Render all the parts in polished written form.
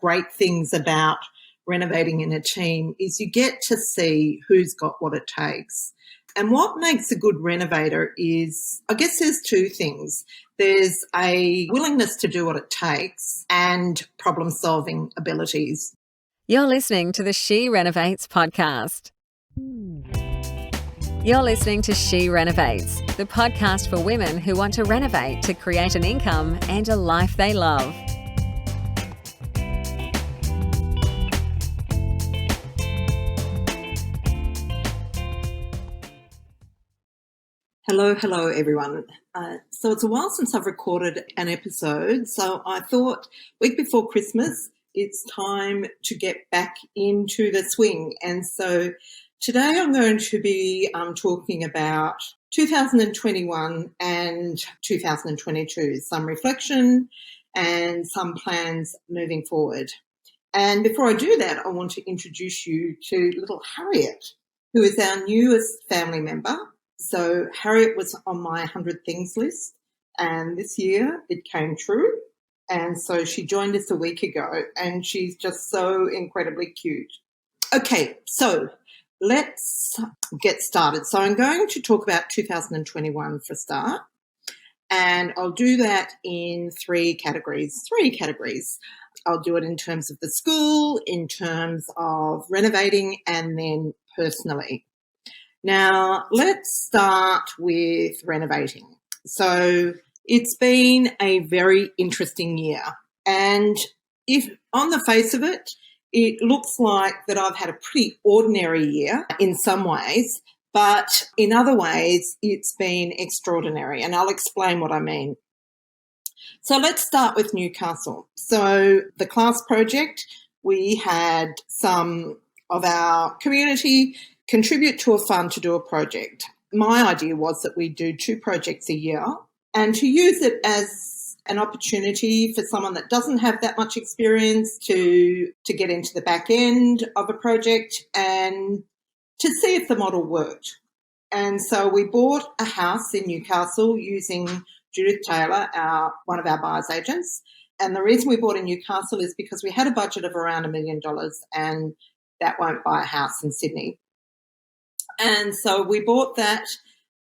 great things about renovating in a team is you get to see who's got what it takes. And what makes a good renovator is, I guess there's two things. There's a willingness to do what it takes and problem-solving abilities. You're listening to the She Renovates podcast. You're listening to She Renovates, the podcast for women who want to renovate to create an income and a life they love. Hello, everyone. So it's a while since I've recorded an episode, so I thought week before Christmas, it's time to get back into the swing. And so today I'm going to be talking about 2021 and 2022, some reflection and some plans moving forward. And before I do that, I want to introduce you to little Harriet, who is our newest family member. So Harriet was on my 100 Things list, and this year it came true. And so she joined us a week ago, and she's just so incredibly cute. Okay, so let's get started. So I'm going to talk about 2021 for a start, and I'll do that in three categories. I'll do it in terms of the school, in terms of renovating, and then personally. Now, let's start with renovating. So it's been a very interesting year. And if on the face of it, it looks like that I've had a pretty ordinary year in some ways, but in other ways, it's been extraordinary. And I'll explain what I mean. So let's start with Newcastle. So the class project, we had some of our community contribute to a fund to do a project. My idea was that we do 2 projects a year and to use it as an opportunity for someone that doesn't have that much experience to get into the back end of a project and to see if the model worked. And so we bought a house in Newcastle using Judith Taylor, one of our buyer's agents. And the reason we bought in Newcastle is because we had a budget of around $1 million and that won't buy a house in Sydney. And so we bought that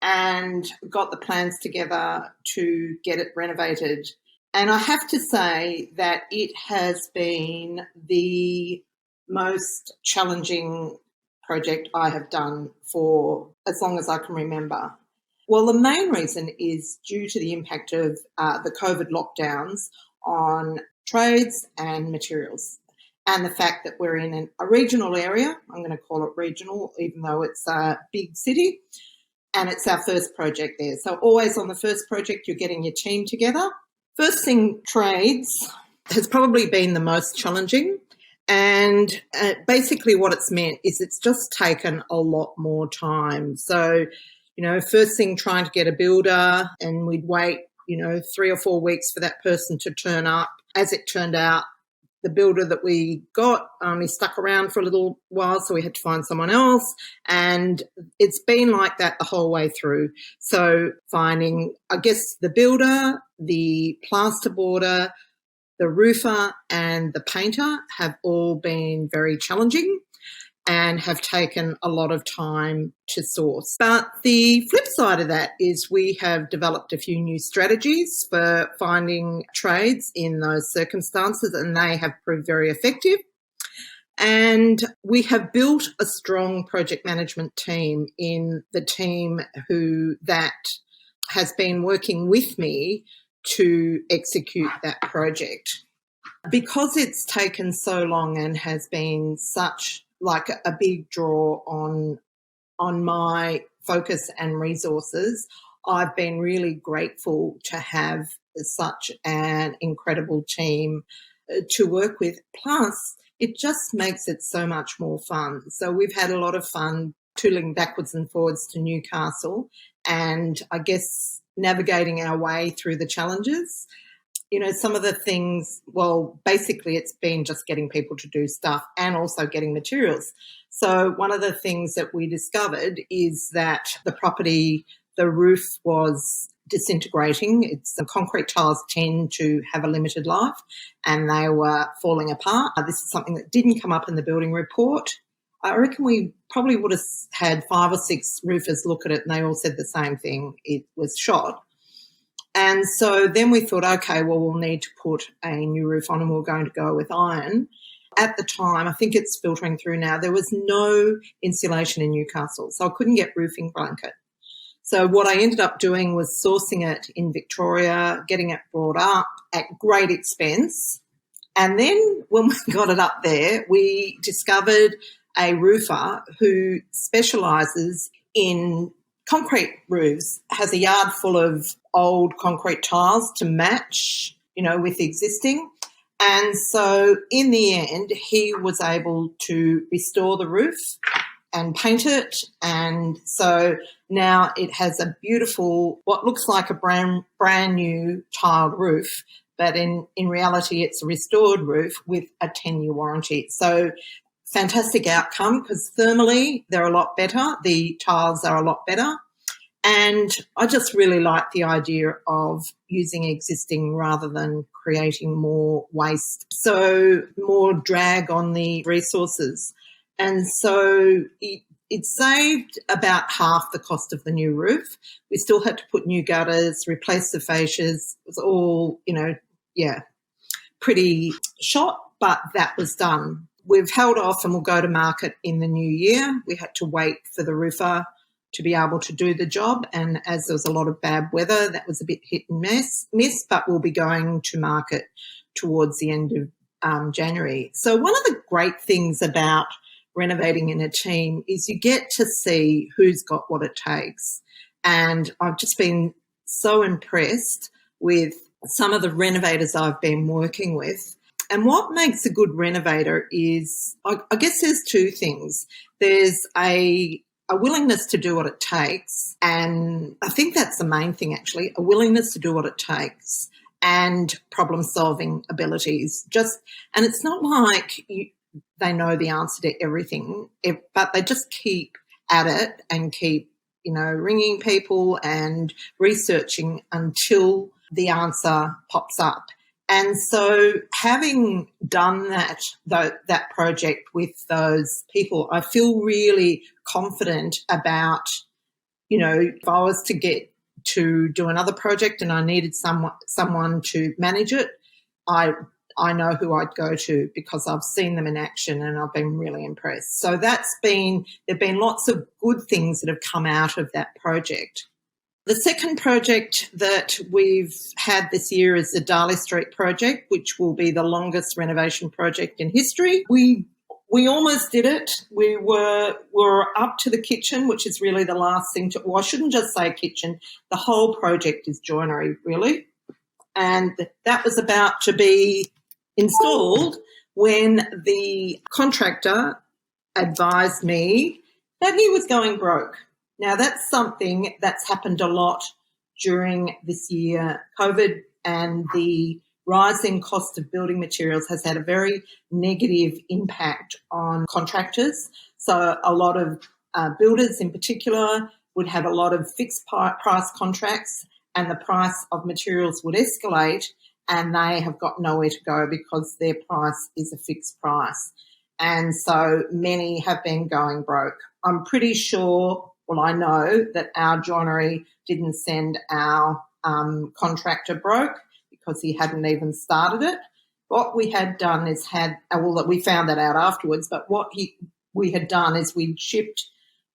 and got the plans together to get it renovated. And I have to say that it has been the most challenging project I have done for as long as I can remember. Well, the main reason is due to the impact of the COVID lockdowns on trades and materials. And the fact that we're in a regional area, I'm going to call it regional, even though it's a big city, and it's our first project there. So always on the first project, you're getting your team together. First thing, trades has probably been the most challenging. And basically what it's meant is it's just taken a lot more time. So, first thing, trying to get a builder, and we'd wait, 3 or 4 weeks for that person to turn up. As it turned out, the builder that we got only stuck around for a little while, so we had to find someone else. And it's been like that the whole way through. So finding, I guess, the builder, the plasterboarder, the roofer and the painter have all been very challenging and have taken a lot of time to source. But the flip side of that is we have developed a few new strategies for finding trades in those circumstances, and they have proved very effective. And we have built a strong project management team in the team that has been working with me to execute that project. Because it's taken so long and has been such like a big draw on my focus and resources, I've been really grateful to have such an incredible team to work with. Plus, it just makes it so much more fun. So we've had a lot of fun tooling backwards and forwards to Newcastle and I guess navigating our way through the challenges. Some of the things, well, basically it's been just getting people to do stuff and also getting materials. So one of the things that we discovered is that the property, the roof was disintegrating. The concrete tiles tend to have a limited life, and they were falling apart. This is something that didn't come up in the building report. I reckon we probably would have had 5 or 6 roofers look at it, and they all said the same thing. It was shot. And so then we thought, okay, well, we'll need to put a new roof on, and we're going to go with iron. At the time, I think it's filtering through now, there was no insulation in Newcastle, so I couldn't get roofing blanket. So what I ended up doing was sourcing it in Victoria, getting it brought up at great expense. And then when we got it up there, we discovered a roofer who specialises in concrete roofs, has a yard full of old concrete tiles to match, with existing. And so in the end, he was able to restore the roof and paint it. And so now it has a beautiful, what looks like a brand new tiled roof, but in reality, it's a restored roof with a 10-year warranty. So fantastic outcome, because thermally they're a lot better. The tiles are a lot better. And I just really like the idea of using existing rather than creating more waste, so more drag on the resources. And so it saved about half the cost of the new roof. We still had to put new gutters, replace the fascias. It was all, pretty shot, but that was done. We've held off and we'll go to market in the new year. We had to wait for the roofer to be able to do the job, and as there was a lot of bad weather, that was a bit hit and miss, but we'll be going to market towards the end of January. So one of the great things about renovating in a team is you get to see who's got what it takes. And I've just been so impressed with some of the renovators I've been working with. And what makes a good renovator is, I guess there's 2 things. There's a willingness to do what it takes, and I think that's the main thing actually, a willingness to do what it takes, and problem-solving abilities. And it's not like they know the answer to everything, but they just keep at it and keep, ringing people and researching until the answer pops up. And so having done that project with those people, I feel really confident about, if I was to get to do another project and I needed someone to manage it, I know who I'd go to because I've seen them in action and I've been really impressed. So there've been lots of good things that have come out of that project. The second project that we've had this year is the Dali Street project, which will be the longest renovation project in history. We almost did it. We were up to the kitchen, which is really the last thing to, well, I shouldn't just say kitchen. The whole project is joinery, really. And that was about to be installed when the contractor advised me that he was going broke. Now, that's something that's happened a lot during this year. COVID and the rising cost of building materials has had a very negative impact on contractors. So a lot of builders in particular would have a lot of fixed price contracts, and the price of materials would escalate, and they have got nowhere to go because their price is a fixed price. And so many have been going broke. I'm pretty sure, well, I know that our joinery didn't send our contractor broke because he hadn't even started it. What we had done is we found that out afterwards, but what we had done is we'd shipped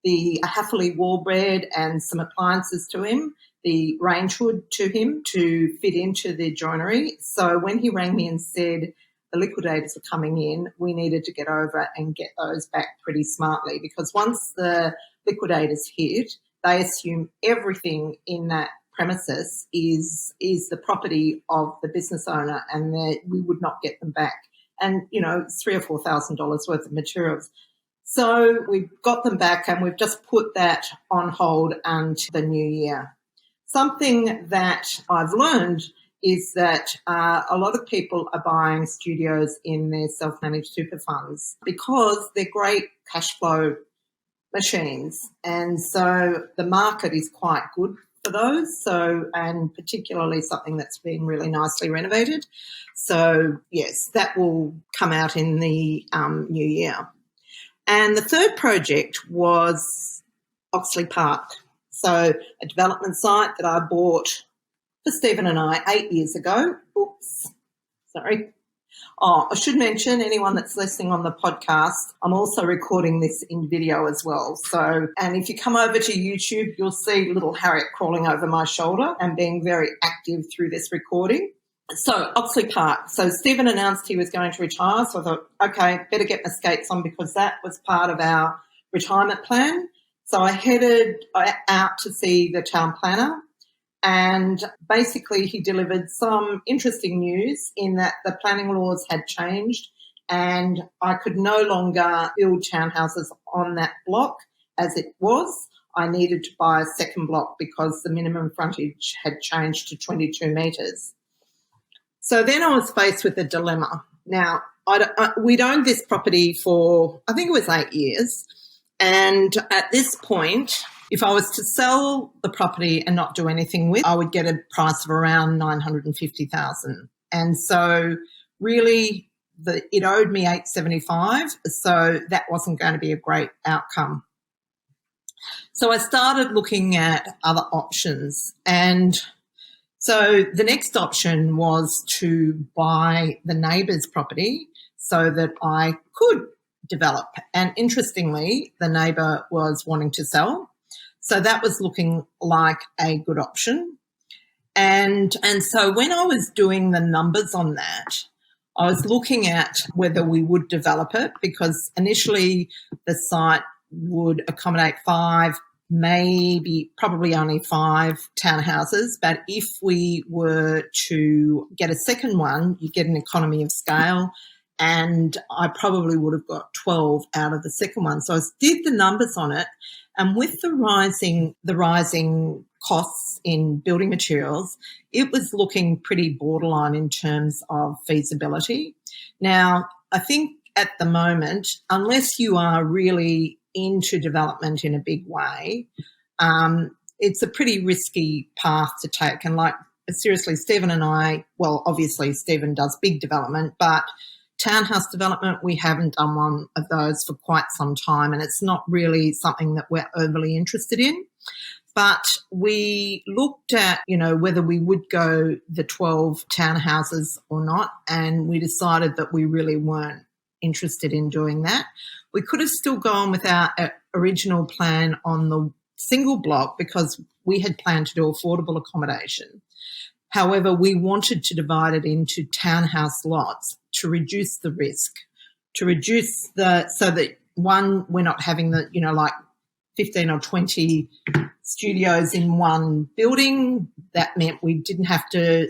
the Hathaway wall bed and some appliances to him, the range hood to him to fit into the joinery. So when he rang me and said the liquidators were coming in, we needed to get over and get those back pretty smartly, because once the liquidators hit, they assume everything in that premises is the property of the business owner, and we would not get them back. And, it's $3,000 or $4,000 worth of materials. So we got them back, and we've just put that on hold until the new year. Something that I've learned is that a lot of people are buying studios in their self-managed super funds because they're great cash flow machines. And so the market is quite good for those. So, and particularly something that's been really nicely renovated. So, yes, that will come out in the new year. And the third project was Oxley Park. So, a development site that I bought for Stephen and I 8 years ago. Oops, sorry. Oh, I should mention, anyone that's listening on the podcast, I'm also recording this in video as well. So, and if you come over to YouTube, you'll see little Harriet crawling over my shoulder and being very active through this recording. So, Oxley Park. So, Stephen announced he was going to retire. So I thought, okay, better get my skates on because that was part of our retirement plan. So I headed out to see the town planner. And basically he delivered some interesting news in that the planning laws had changed and I could no longer build townhouses on that block as it was. I needed to buy a second block because the minimum frontage had changed to 22 metres. So then I was faced with a dilemma. Now, we'd owned this property for, I think it was 8 years. And at this point, if I was to sell the property and not do anything with it, I would get a price of around $950,000. And so really it owed me $875,000, so that wasn't going to be a great outcome. So I started looking at other options. And so the next option was to buy the neighbour's property so that I could develop. And interestingly, the neighbour was wanting to sell. So that was looking like a good option. And so when I was doing the numbers on that, I was looking at whether we would develop it because initially the site would accommodate 5, probably only 5 townhouses. But if we were to get a second one, you get an economy of scale. And I probably would have got 12 out of the second one. So I did the numbers on it. And with the rising costs in building materials, it was looking pretty borderline in terms of feasibility. Now, I think at the moment, unless you are really into development in a big way, it's a pretty risky path to take. And like, seriously, Stephen and I, well, obviously Stephen does big development, but townhouse development, we haven't done one of those for quite some time, and it's not really something that we're overly interested in. But we looked at, whether we would go the 12 townhouses or not, and we decided that we really weren't interested in doing that. We could have still gone with our original plan on the single block because we had planned to do affordable accommodation. However, we wanted to divide it into townhouse lots to reduce the risk, so that one, we're not having the, like 15 or 20 studios in one building. That meant we didn't have to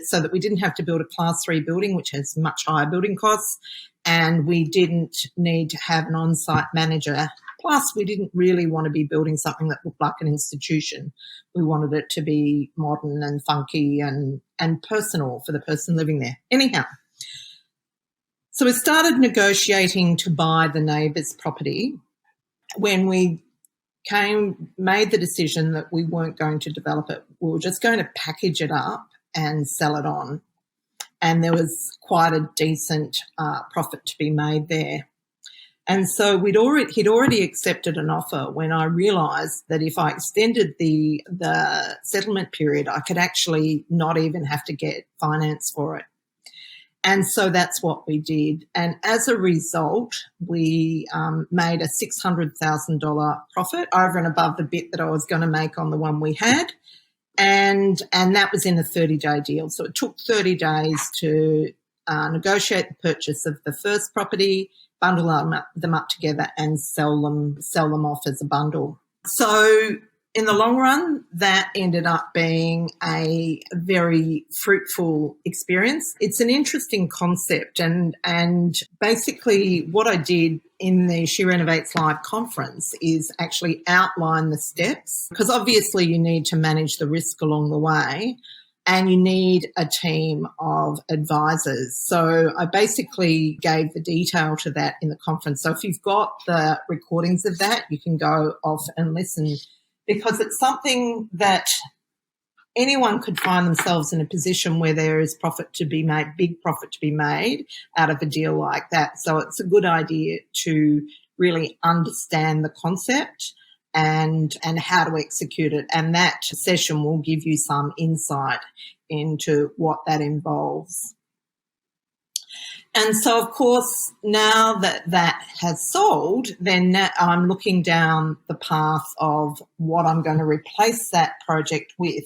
build a class 3 building, which has much higher building costs, and we didn't need to have an on-site manager. Plus, we didn't really want to be building something that looked like an institution. We wanted it to be modern and funky and personal for the person living there. Anyhow, so we started negotiating to buy the neighbour's property when we made the decision that we weren't going to develop it. We were just going to package it up and sell it on. And there was quite a decent profit to be made there. And so he'd already accepted an offer when I realised that if I extended the settlement period, I could actually not even have to get finance for it. And so that's what we did. And as a result, we made a $600,000 profit over and above the bit that I was going to make on the one we had. And that was in a 30-day deal. So it took 30 days to negotiate the purchase of the first property, bundle them up together and sell them off as a bundle. So in the long run, that ended up being a very fruitful experience. It's an interesting concept, and basically what I did in the She Renovates Live conference is actually outline the steps, because obviously you need to manage the risk along the way. And you need a team of advisors. So I basically gave the detail to that in the conference. So if you've got the recordings of that, you can go off and listen, because it's something that anyone could find themselves in a position where there is profit to be made, big profit to be made out of a deal like that. So it's a good idea to really understand the concept and how to execute it. And that session will give you some insight into what that involves. And so, of course, now that that has sold, then I'm looking down the path of what I'm going to replace that project with.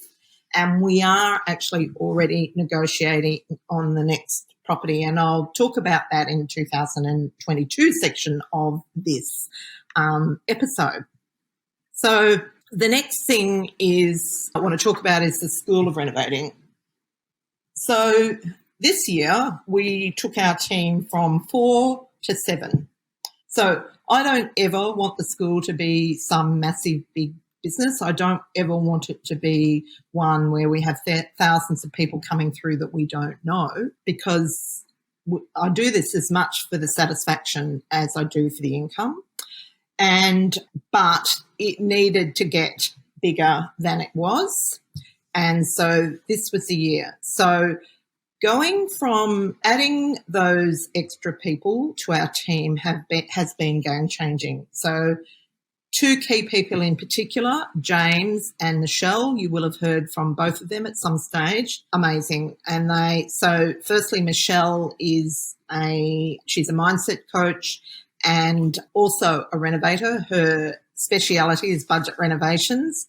And we are actually already negotiating on the next property. And I'll talk about that in 2022 section of this episode. So the next thing I want to talk about is the School of Renovating. So this year, we took our team from 4 to 7. So I don't ever want the school to be some massive big business. I don't ever want it to be one where we have thousands of people coming through that we don't know, because I do this as much for the satisfaction as I do for the income. But it needed to get bigger than it was. And so this was the year. So going from adding those extra people to our team has been game-changing. So 2 key people in particular, James and Michelle, you will have heard from both of them at some stage. Amazing. So firstly, Michelle she's a mindset coach and also a renovator. Her speciality is budget renovations.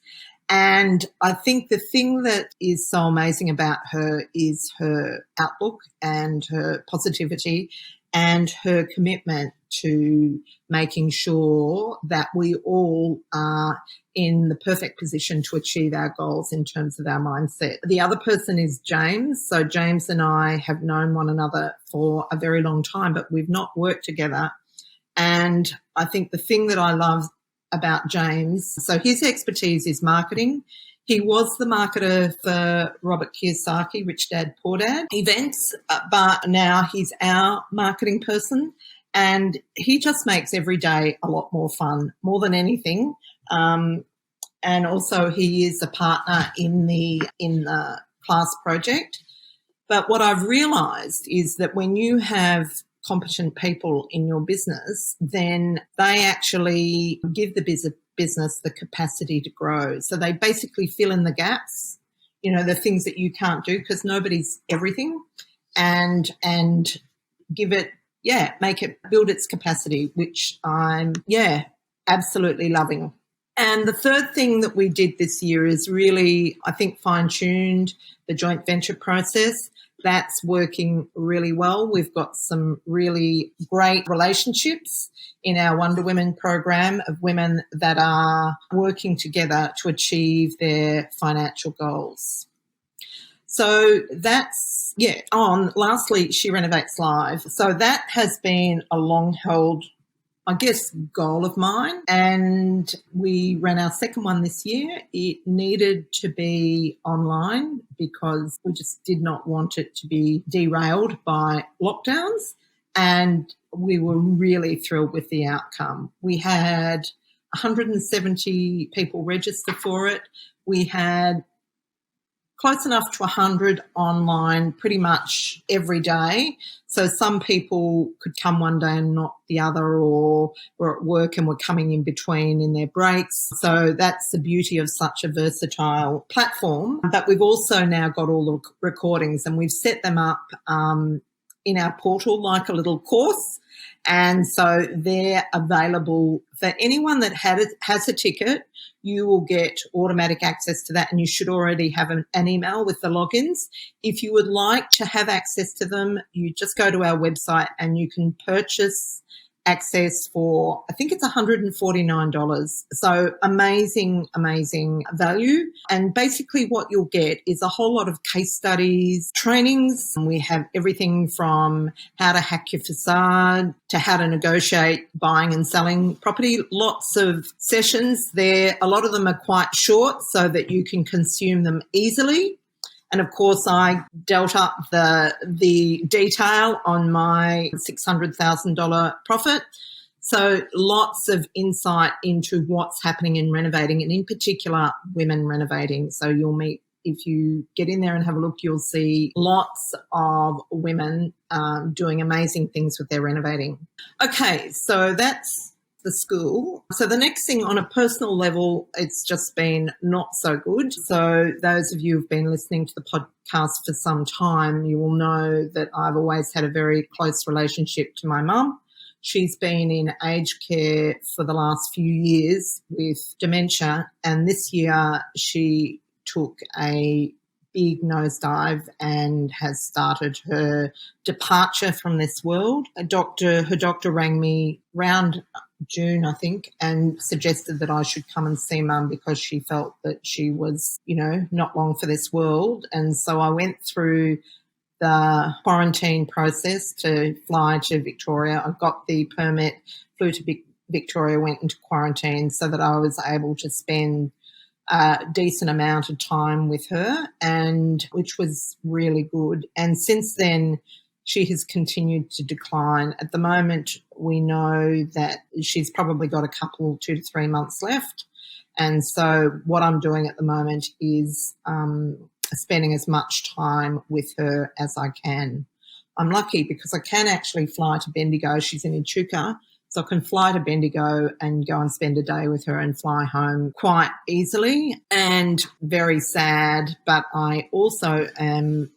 And I think the thing that is so amazing about her is her outlook and her positivity and her commitment to making sure that we all are in the perfect position to achieve our goals in terms of our mindset. The other person is James. So James and I have known one another for a very long time, but we've not worked together. And I think the thing that I love about James, so his expertise is marketing. He was the marketer for Robert Kiyosaki, Rich Dad, Poor Dad events, but now he's our marketing person, and he just makes every day a lot more fun, more than anything. And also he is a partner in the class project. But what I've realised is that when you have competent people in your business, then they actually give the business the capacity to grow. So they basically fill in the gaps, the things that you can't do, because nobody's everything, and give it, build its capacity, which I'm, absolutely loving. And the third thing that we did this year is really, I think, fine-tuned the joint venture process. That's working really well. We've got some really great relationships in our Wonder Women program of women that are working together to achieve their financial goals. So that's, lastly, She Renovates Live. So that has been a long-held, I guess, goal of mine, and we ran our second one this year. It needed to be online because we just did not want it to be derailed by lockdowns, and we were really thrilled with the outcome. We had 170 people register for it. We had close enough to 100 online pretty much every day. So some people could come one day and not the other, or were at work and were coming in between in their breaks. So that's the beauty of such a versatile platform. But we've also now got all the recordings, and we've set them up in our portal like a little course. And so they're available for anyone that has a ticket. You will get automatic access to that, and you should already have an email with the logins. If you would like to have access to them, you just go to our website and you can purchase access for, I think it's $149. So amazing, amazing value. And basically what you'll get is a whole lot of case studies, trainings. We have everything from how to hack your facade to how to negotiate buying and selling property. Lots of sessions there. A lot of them are quite short so that you can consume them easily. And of course, I dealt up the detail on my $600,000 profit. So lots of insight into what's happening in renovating, and in particular, women renovating. So you'll meet if you get in there and have a look, you'll see lots of women doing amazing things with their renovating. Okay, so that's the school. So the next thing, on a personal level, it's just been not so good. So those of you who've been listening to the podcast for some time, you will know that I've always had a very close relationship to my mum. She's been in aged care for the last few years with dementia, and this year she took a big nosedive and has started her departure from this world. Her doctor rang me round June, I think, and suggested that I should come and see Mum because she felt that she was, not long for this world. And so I went through the quarantine process to fly to Victoria. I got the permit, flew to Victoria, went into quarantine so that I was able to spend a decent amount of time with her, and which was really good. And since then, she has continued to decline. At the moment, we know that she's probably got a couple, 2 to 3 months left. And so what I'm doing at the moment is spending as much time with her as I can. I'm lucky because I can actually fly to Bendigo. She's in Echuca, so I can fly to Bendigo and go and spend a day with her and fly home quite easily. And very sad, but I also am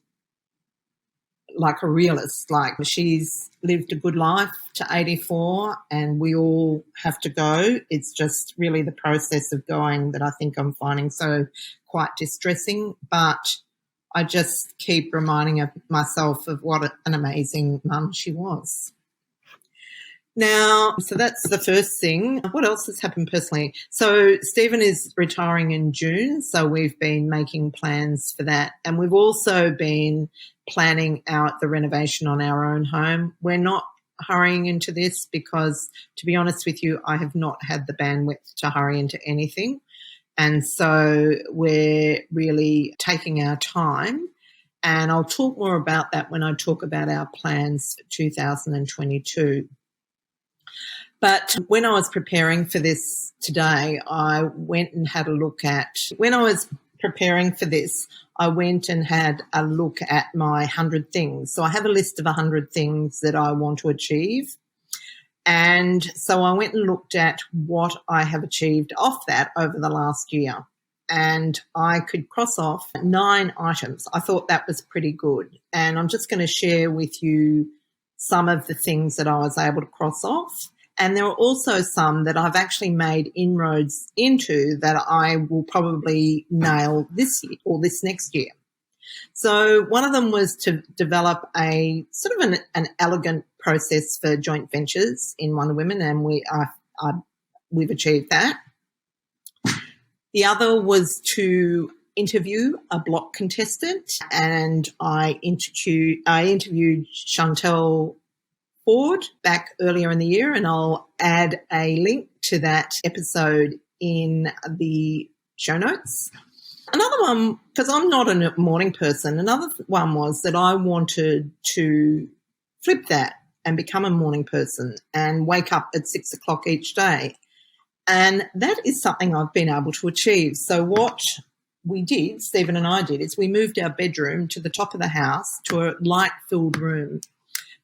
like a realist. Like, she's lived a good life to 84 and we all have to go. It's just really the process of going that I think I'm finding so quite distressing. But I just keep reminding myself of what an amazing mum she was. Now, so that's the first thing. What else has happened personally? So Stephen is retiring in June, so we've been making plans for that. And we've also been planning out the renovation on our own home. We're not hurrying into this because, to be honest with you, I have not had the bandwidth to hurry into anything. And so we're really taking our time. And I'll talk more about that when I talk about our plans for 2022. But when I was preparing for this today, I went and had a look at, when I was preparing for this, I went and had a look at my 100 things. So I have a list of 100 things that I want to achieve. And so I went and looked at what I have achieved off that over the last year. And I could cross off 9 items. I thought that was pretty good. And I'm just going to share with you some of the things that I was able to cross off. And there are also some that I've actually made inroads into that I will probably nail this year or this next year. So one of them was to develop a sort of an elegant process for joint ventures in Wonder Women, and we've achieved that. The other was to interview a block contestant, and I interviewed Chantelle Ford back earlier in the year, and I'll add a link to that episode in the show notes. Another one, because I'm not a morning person, another one was that I wanted to flip that and become a morning person and wake up at 6 o'clock each day. And that is something I've been able to achieve. So what we did, Stephen and I did, is we moved our bedroom to the top of the house to a light-filled room,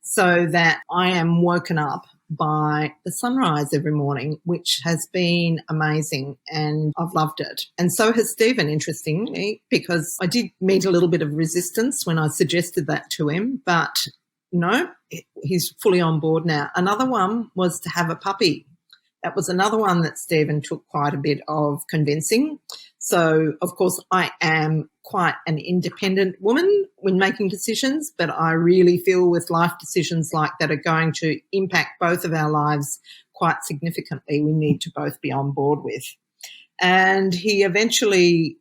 so that I am woken up by the sunrise every morning, which has been amazing, and I've loved it. And so has Stephen, interestingly, because I did meet a little bit of resistance when I suggested that to him, but no, he's fully on board now. Another one was to have a puppy. That was another one that Stephen took quite a bit of convincing. So, of course, I am quite an independent woman when making decisions, but I really feel with life decisions like that are going to impact both of our lives quite significantly, we need to both be on board with. And he eventually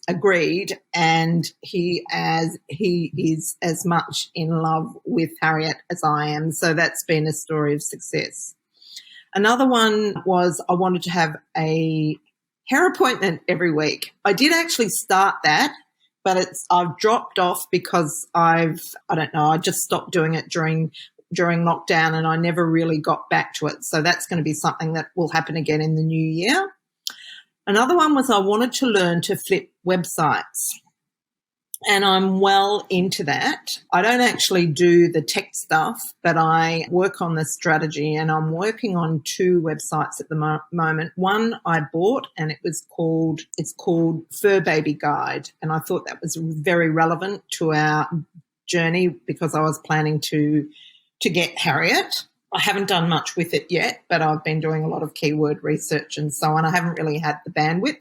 agreed, and he is as much in love with Harriet as I am. So that's been a story of success. Another one was I wanted to have a hair appointment every week. I did actually start that, but I've dropped off because I just stopped doing it during lockdown, and I never really got back to it. So that's going to be something that will happen again in the new year. Another one was I wanted to learn to flip websites. And I'm well into that. I don't actually do the tech stuff, but I work on the strategy, and I'm working on 2 websites at the moment. One I bought, and it's called Fur Baby Guide. And I thought that was very relevant to our journey because I was planning to get Harriet. I haven't done much with it yet, but I've been doing a lot of keyword research and so on. I haven't really had the bandwidth.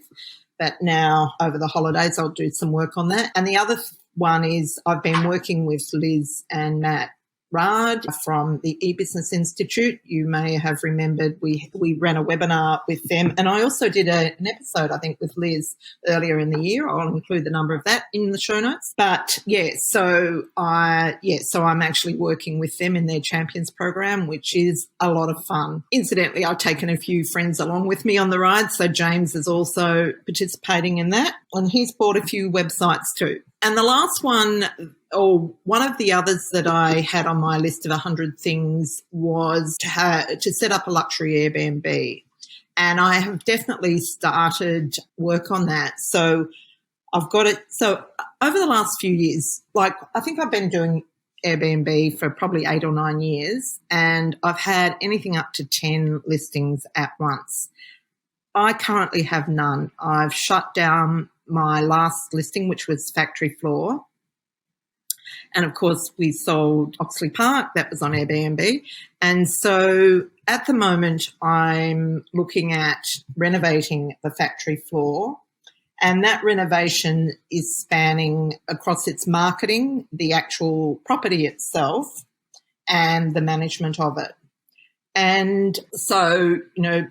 But now over the holidays, I'll do some work on that. And the other one is I've been working with Liz and Matt Rard from the eBusiness Institute. You may have remembered we ran a webinar with them. And I also did an episode, I think, with Liz earlier in the year. I'll include the number of that in the show notes. But, so I'm actually working with them in their Champions program, which is a lot of fun. Incidentally, I've taken a few friends along with me on the ride. So James is also participating in that. And he's bought a few websites too. And the last one, or one of the others that I had on my list of 100 things, was to set up a luxury Airbnb. And I have definitely started work on that. So I've got it. So over the last few years, I think I've been doing Airbnb for probably 8 or 9 years, and I've had anything up to 10 listings at once. I currently have none. I've shut down my last listing, which was Factory Floor. And, of course, we sold Oxley Park. That was on Airbnb. And so at the moment I'm looking at renovating the Factory Floor, and that renovation is spanning across its marketing, the actual property itself, and the management of it. And so,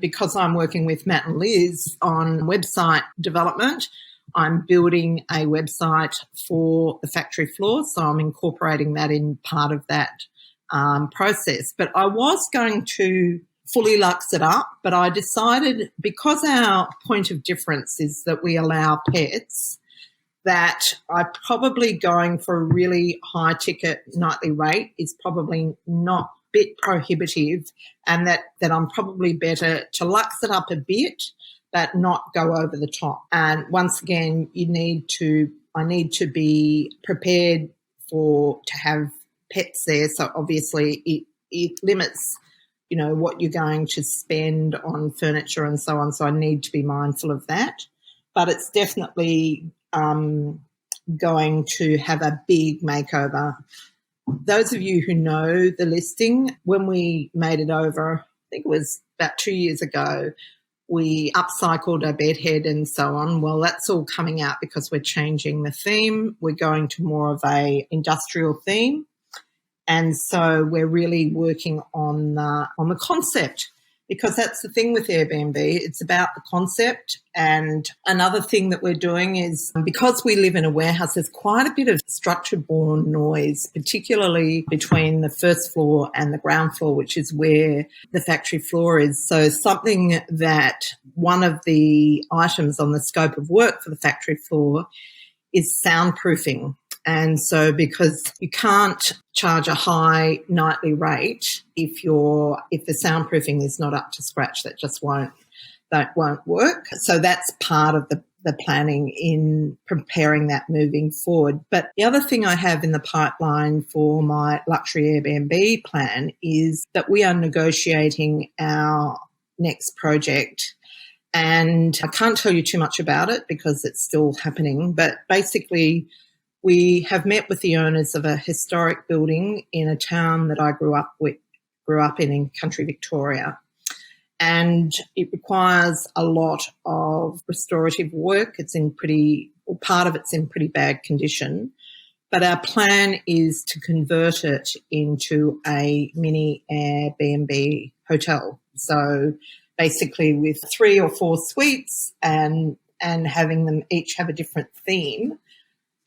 because I'm working with Matt and Liz on website development, I'm building a website for the Factory Floor, so I'm incorporating that in part of that process. But I was going to fully lux it up, but I decided, because our point of difference is that we allow pets, that I'm probably going for a really high ticket nightly rate is probably not a bit prohibitive, and that I'm probably better to lux it up a bit but not go over the top. And once again, I need to be prepared to have pets there. So obviously it limits, what you're going to spend on furniture and so on. So I need to be mindful of that. But it's definitely going to have a big makeover. Those of you who know the listing, when we made it over, I think it was about 2 years ago, we upcycled a bed head and so on. Well, that's all coming out because we're changing the theme. We're going to more of a industrial theme. And so we're really working on the concept, because that's the thing with Airbnb. It's about the concept. And another thing that we're doing is, because we live in a warehouse, there's quite a bit of structure-borne noise, particularly between the first floor and the ground floor, which is where the factory floor is. So something that one of the items on the scope of work for the factory floor is soundproofing. And so, because you can't charge a high nightly rate if the soundproofing is not up to scratch, that won't work. So that's part of the planning in preparing that moving forward. But the other thing I have in the pipeline for my luxury Airbnb plan is that we are negotiating our next project. And I can't tell you too much about it because it's still happening, but basically we have met with the owners of a historic building in a town that I grew up in country Victoria. And it requires a lot of restorative work. Part of it's in pretty bad condition. But our plan is to convert it into a mini Airbnb hotel. So basically with 3 or 4 suites and having them each have a different theme.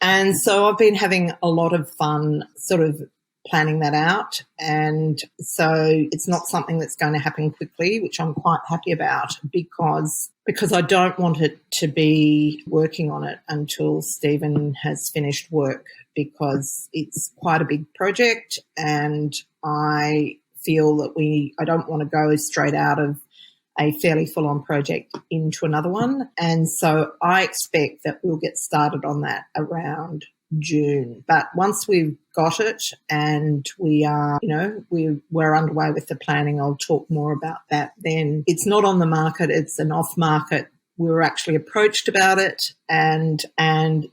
And so I've been having a lot of fun sort of planning that out. And so it's not something that's going to happen quickly, which I'm quite happy about, because I don't want it to be working on it until Stephen has finished work, because it's quite a big project, and I feel that I don't want to go straight out of a fairly full-on project into another one. And so I expect that we'll get started on that around June. But once we've got it and we are, we're underway with the planning, I'll talk more about that then. It's not on the market, it's an off-market. We were actually approached about it, and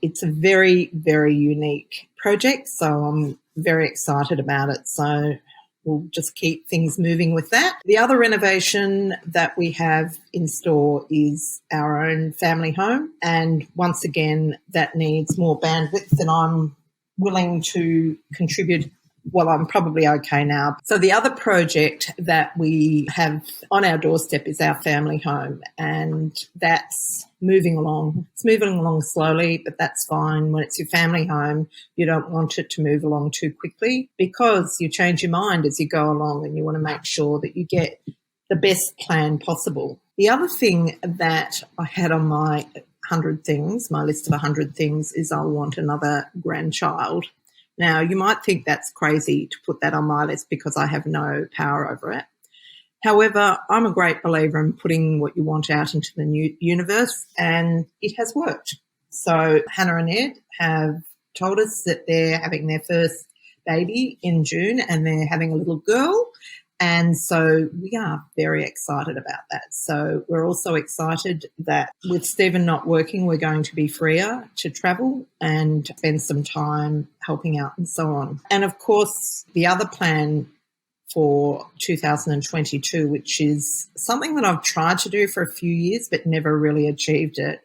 it's a very, very unique project, so I'm very excited about it. So we'll just keep things moving with that. The other renovation that we have in store is our own family home. And once again, that needs more bandwidth than I'm willing to contribute. Well, I'm probably okay now. So the other project that we have on our doorstep is our family home, and that's moving along. It's moving along slowly, but that's fine. When it's your family home, you don't want it to move along too quickly because you change your mind as you go along and you want to make sure that you get the best plan possible. The other thing that I had on my 100 things, my list of 100 things, is I want another grandchild. Now, you might think that's crazy to put that on my list because I have no power over it. However, I'm a great believer in putting what you want out into the new universe, and it has worked. So Hannah and Ed have told us that they're having their first baby in June and they're having a little girl. And so we are very excited about that. So we're also excited that with Stephen not working, we're going to be freer to travel and spend some time helping out and so on. And, of course, the other plan for 2022, which is something that I've tried to do for a few years but never really achieved it,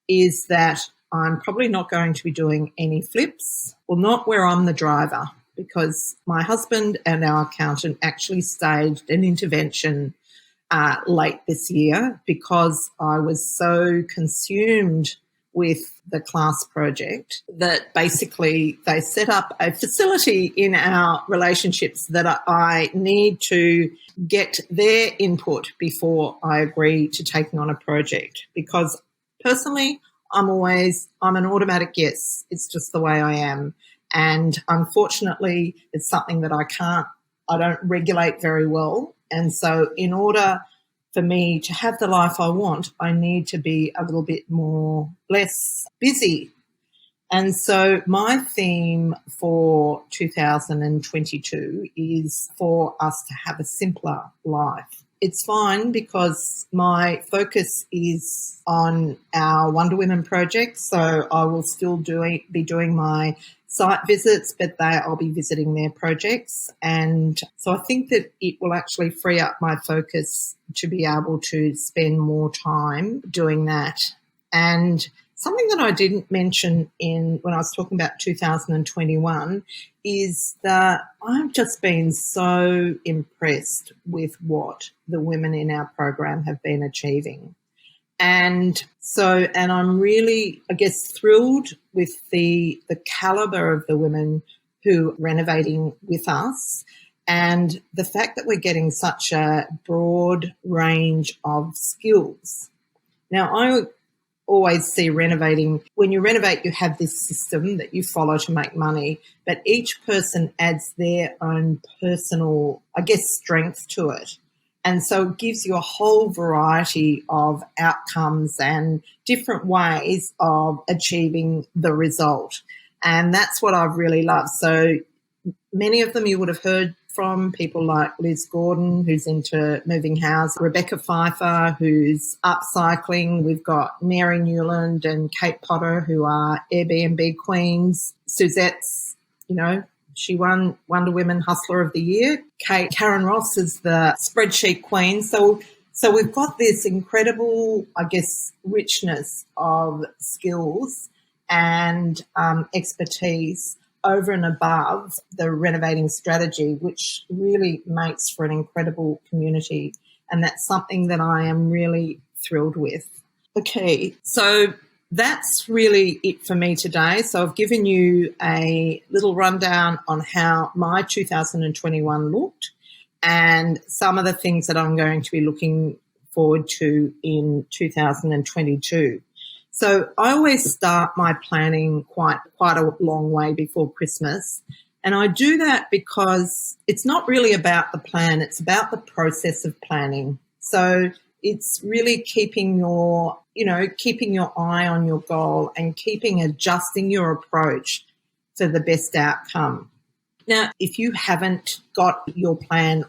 is that I'm probably not going to be doing any flips. Well, not where I'm the driver, because my husband and our accountant actually staged an intervention late this year because I was so consumed with the class project that basically they set up a facility in our relationships that I need to get their input before I agree to taking on a project, because personally I'm an automatic yes. It's just the way I am. And unfortunately, it's something that I don't regulate very well. And so in order for me to have the life I want, I need to be a little bit less busy. And so my theme for 2022 is for us to have a simpler life. It's fine because my focus is on our Wonder Women project, so I will still be doing my site visits, but I'll be visiting their projects. And so I think that it will actually free up my focus to be able to spend more time doing that. And something that I didn't mention when I was talking about 2021 is that I've just been so impressed with what the women in our program have been achieving. And I'm really, I guess, thrilled with the calibre of the women who are renovating with us, and the fact that we're getting such a broad range of skills. Now, I always see renovating, when you renovate, you have this system that you follow to make money, but each person adds their own personal, I guess, strength to it. And so it gives you a whole variety of outcomes and different ways of achieving the result. And that's what I've really loved. So many of them you would have heard from, people like Liz Gordon, who's into moving house, Rebecca Pfeiffer, who's upcycling. We've got Mary Newland and Kate Potter, who are Airbnb queens. Suzette's, she won Wonder Women Hustler of the Year. Karen Ross is the spreadsheet queen. So we've got this incredible, I guess, richness of skills and expertise over and above the renovating strategy, which really makes for an incredible community. And that's something that I am really thrilled with. Okay, so that's really it for me today. So I've given you a little rundown on how my 2021 looked and some of the things that I'm going to be looking forward to in 2022. So I always start my planning quite a long way before Christmas. And I do that because it's not really about the plan, it's about the process of planning. So it's really keeping your eye on your goal and adjusting your approach for the best outcome. Now, if you haven't got your plan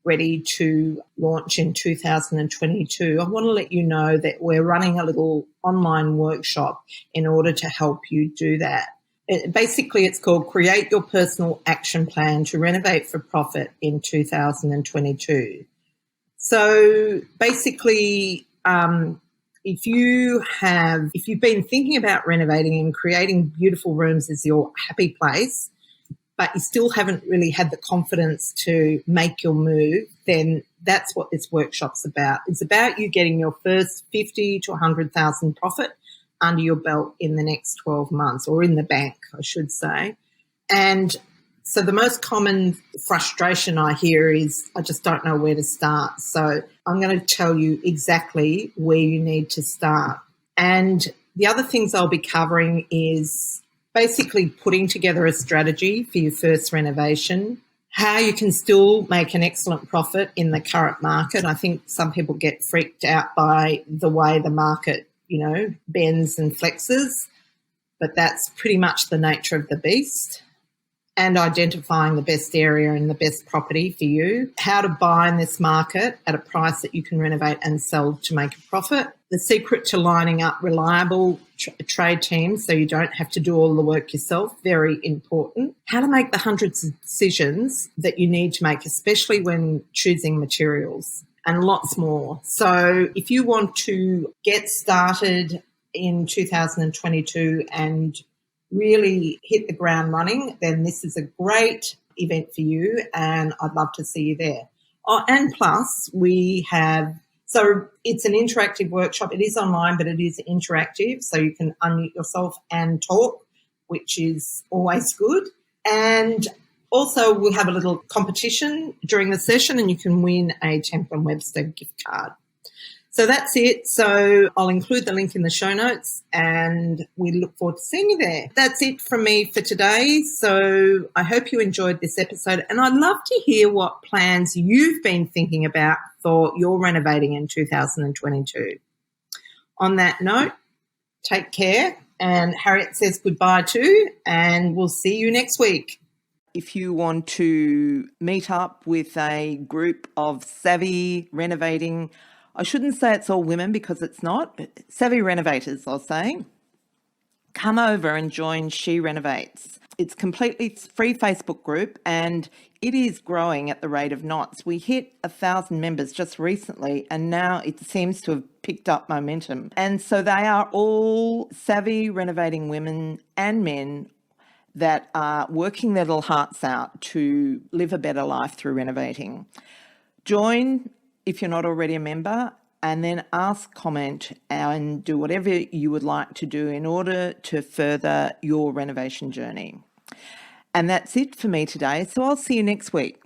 ready to launch in 2022, I want to let you know that we're running a little online workshop in order to help you do that. Basically, it's called Create Your Personal Action Plan to Renovate for Profit in 2022. So basically, if you've been thinking about renovating and creating beautiful rooms as your happy place, but you still haven't really had the confidence to make your move, then that's what this workshop's about. It's about you getting your first 50 to 100,000 profit under your belt in the next 12 months, or in the bank, I should say. And so the most common frustration I hear is, I just don't know where to start. So I'm going to tell you exactly where you need to start. And the other things I'll be covering is basically putting together a strategy for your first renovation, how you can still make an excellent profit in the current market. I think some people get freaked out by the way the market, bends and flexes, but that's pretty much the nature of the beast. And identifying the best area and the best property for you, how to buy in this market at a price that you can renovate and sell to make a profit, the secret to lining up reliable trade teams so you don't have to do all the work yourself, very important, how to make the hundreds of decisions that you need to make, especially when choosing materials, and lots more. So if you want to get started in 2022 and really hit the ground running, then this is a great event for you, and I'd love to see you there. Oh, and plus so it's an interactive workshop. It is online, but it is interactive, so you can unmute yourself and talk, which is always good. And also we'll have a little competition during the session, and you can win a Temple & Webster gift card. So that's it. So I'll include the link in the show notes, and we look forward to seeing you there. That's it from me for today. So I hope you enjoyed this episode, and I'd love to hear what plans you've been thinking about for your renovating in 2022. On that note, take care, and Harriet says goodbye too, and we'll see you next week. If you want to meet up with a group of savvy renovating, I shouldn't say it's all women because it's not, but savvy renovators, I'll say, come over and join She Renovates. It's completely free Facebook group, and it is growing at the rate of knots. We hit 1,000 members just recently, and now it seems to have picked up momentum. And so they are all savvy renovating women and men that are working their little hearts out to live a better life through renovating. Join if you're not already a member, and then ask, comment, and do whatever you would like to do in order to further your renovation journey. And that's it for me today, so I'll see you next week.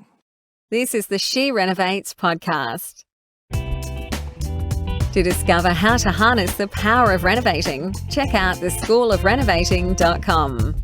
This is the She Renovates podcast. To discover how to harness the power of renovating, check out theschoolofrenovating.com.